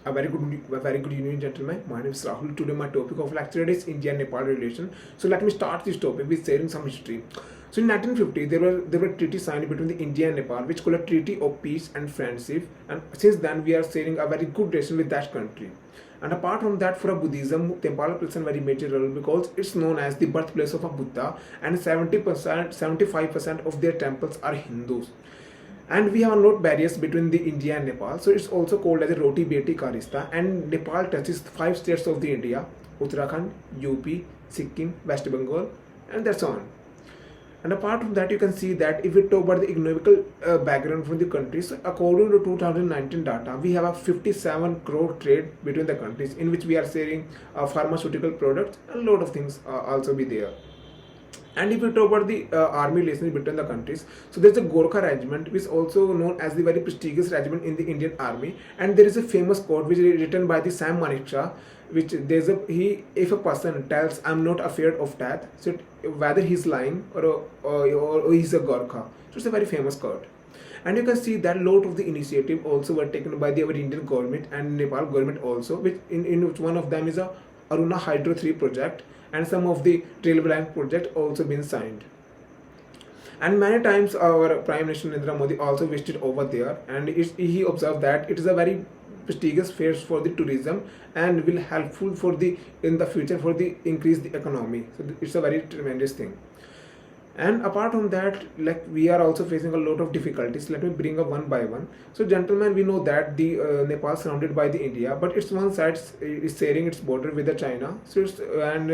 A very good evening, gentlemen. My name is Rahul. Today, my topic of lecture is India-Nepal relation. So let me start this topic with sharing some history. So in 1950, there were treaty signed between the India and Nepal, which called a Treaty of Peace and Friendship. And since then, we are sharing a very good relation with that country. And apart from that, for a Buddhism, Nepal plays a very major role because it's known as the birthplace of a Buddha, and 70%, 75% of their temples are Hindus. And we have no barriers between the India and Nepal, so it's also called as a Roti Beti Ka Rishta. And Nepal touches 5 states of the India: Uttarakhand, UP, Sikkim, West Bengal, and that's on. And apart from that, you can see that if we talk about the economical background from the countries, so according to 2019 data, we have a 57 crore trade between the countries, in which we are sharing pharmaceutical products, and a lot of things also be there. And if we talk about the army relations between the countries, so there's a Gorkha regiment, which is also known as the very prestigious regiment in the Indian army. And there is a famous quote which is written by the Sam Manekshaw, which if a person tells I'm not afraid of death, so whether he's lying or he's a Gorkha. So it's a very famous quote. And you can see that a lot of the initiative also were taken by our Indian government and Nepal government also, which in which one of them is a Aruna Hydro 3 project, and some of the railway line project also been signed. And many times our Prime Minister Narendra Modi also visited over there, and he observed that it is a very prestigious place for the tourism and will helpful for the in the future for the increase the economy. So it's a very tremendous thing. And apart from that, like, we are also facing a lot of difficulties. Let me bring up one by one. So gentlemen, we know that the Nepal is surrounded by the India, but it's one side is sharing its border with the China. So and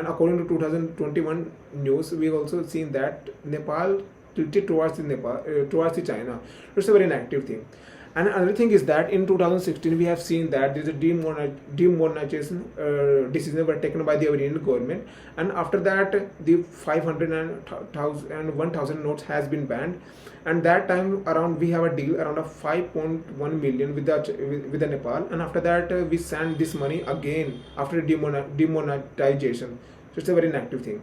according to 2021 news, we've also seen that Nepal tilted towards towards the China. It's a very negative thing. And another thing is that in 2016 we have seen that there is a demonetization decision were taken by the Indian government, and after that the 500 and 1000 notes has been banned. And that time around we have a deal around a 5.1 million with the Nepal, and after that we send this money again after demonetization. So it's a very negative thing.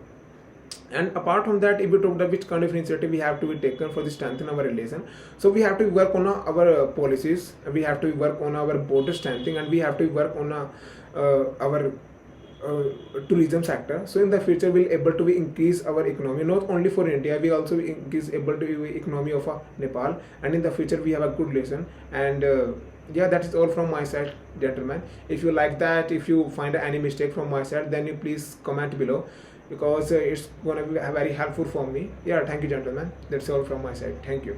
And apart from that, if we talk about which kind of initiative we have to be taken for the strengthen our relation, so we have to work on our policies, we have to work on our border strengthening, and we have to work on our tourism sector. So in the future we'll able to increase our economy not only for India, we also increase able to economy of Nepal, and in the future we have a good relation. And yeah, that is all from my side, gentlemen. If you like that, if you find any mistake from my side, then you please comment below, because it's going to be very helpful for me. Yeah, thank you, gentlemen. That's all from my side. Thank you.